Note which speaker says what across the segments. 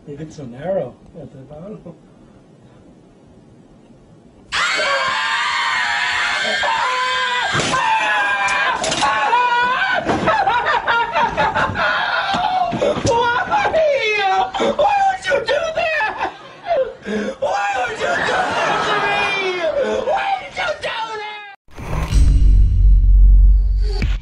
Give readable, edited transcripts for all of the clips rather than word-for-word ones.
Speaker 1: Make it so narrow at the bottom.
Speaker 2: Why would you do that? Why would you do that to me? Why did you do that?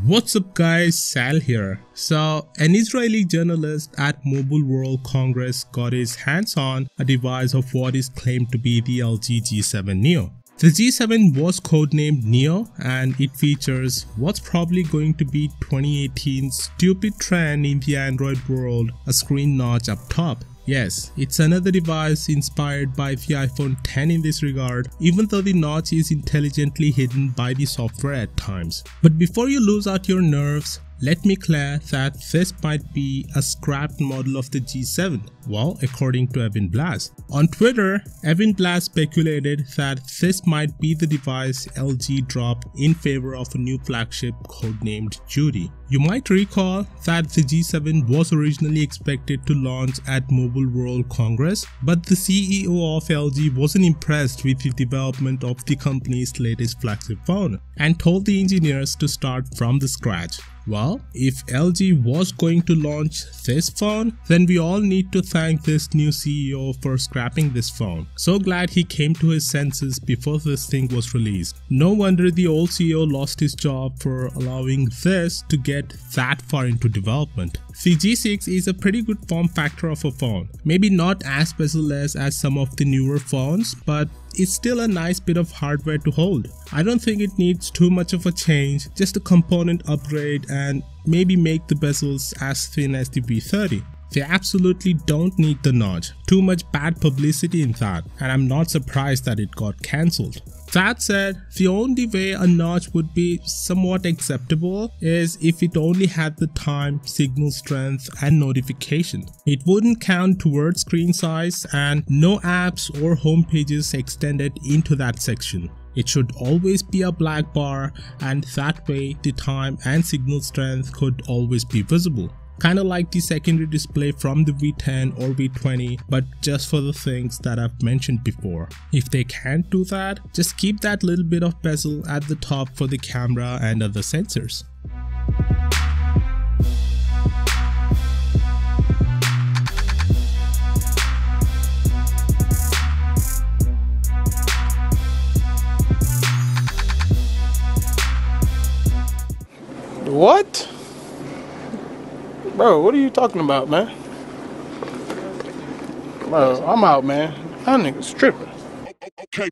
Speaker 3: What's up guys, Sal here. So an Israeli journalist at Mobile World Congress got his hands on a device of what is claimed to be the LG G7 Neo. The G7 was codenamed Neo and it features what's probably going to be 2018's stupid trend in the Android world, a screen notch up top. Yes, it's another device inspired by the iPhone X in this regard, even though the notch is intelligently hidden by the software at times. But before you lose out your nerves, let me clear that this might be a scrapped model of the G7, well, according to Evan Blass. On Twitter, Evan Blass speculated that this might be the device LG dropped in favor of a new flagship codenamed Judy. You might recall that the G7 was originally expected to launch at Mobile World Congress, but the CEO of LG wasn't impressed with the development of the company's latest flagship phone and told the engineers to start from the scratch. Well, if LG was going to launch this phone, then we all need to thank this new CEO for scrapping this phone. So glad he came to his senses before this thing was released. No wonder the old CEO lost his job for allowing this to get that far into development. The G6 is a pretty good form factor of a phone. Maybe not as bezel-less as some of the newer phones, but it's still a nice bit of hardware to hold. I don't think it needs too much of a change, just a component upgrade and maybe make the bezels as thin as the V30. They absolutely don't need the notch. Too much bad publicity in that, and I'm not surprised that it got cancelled. That said, the only way a notch would be somewhat acceptable is if it only had the time, signal strength and notification. It wouldn't count towards screen size and no apps or home pages extended into that section. It should always be a black bar, and that way the time and signal strength could always be visible. Kinda like the secondary display from the V10 or V20, but just for the things that I've mentioned before. If they can't do that, just keep that little bit of bezel at the top for the camera and other sensors.
Speaker 1: What? Bro, what are you talking about, man? Bro, I'm out, man. That nigga's tripping.
Speaker 2: Okay.